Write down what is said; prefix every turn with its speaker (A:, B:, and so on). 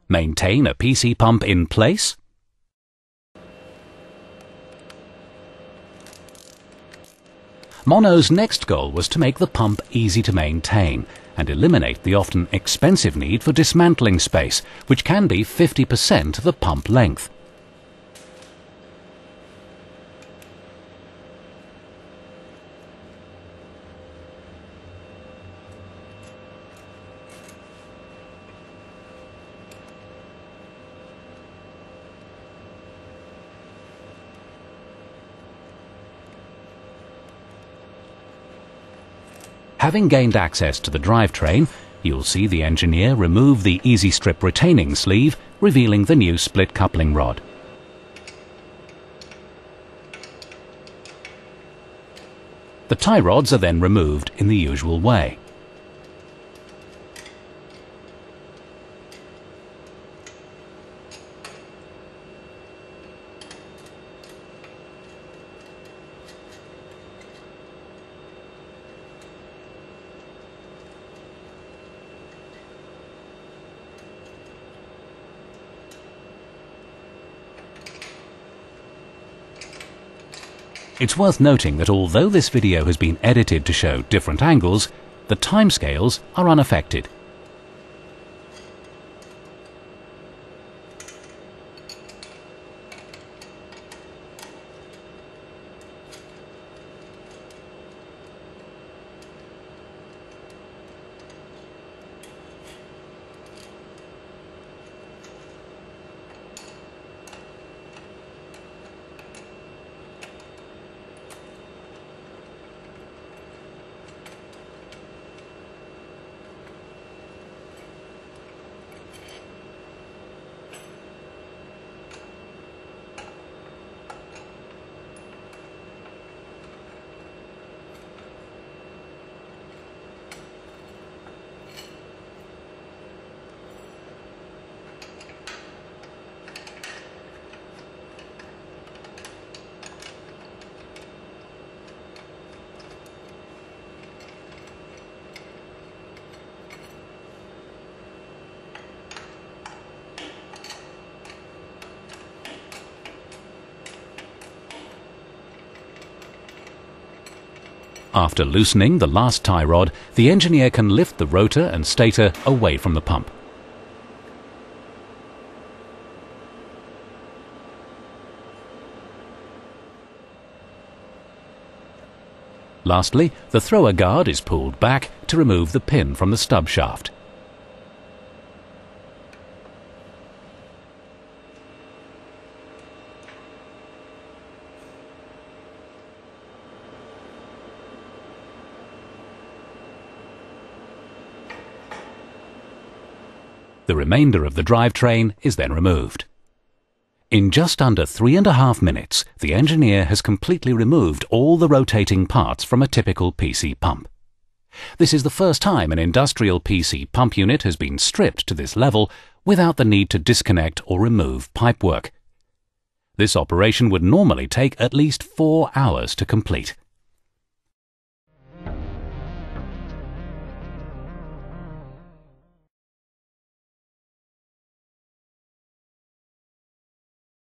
A: Maintain a PC pump in place. Mono's next goal was to make the pump easy to maintain and eliminate the often expensive need for dismantling space, which can be 50% of the pump length. Having gained access to the drivetrain, you'll see the engineer remove the EZstrip retaining sleeve, revealing the new split coupling rod. The tie rods are then removed in the usual way. It's worth noting that although this video has been edited to show different angles, the timescales are unaffected. After loosening the last tie rod, the engineer can lift the rotor and stator away from the pump. Lastly, the thrower guard is pulled back to remove the pin from the stub shaft. The remainder of the drivetrain is then removed. In just under 3.5 minutes, the engineer has completely removed all the rotating parts from a typical PC pump. This is the first time an industrial PC pump unit has been stripped to this level without the need to disconnect or remove pipework. This operation would normally take at least 4 hours to complete.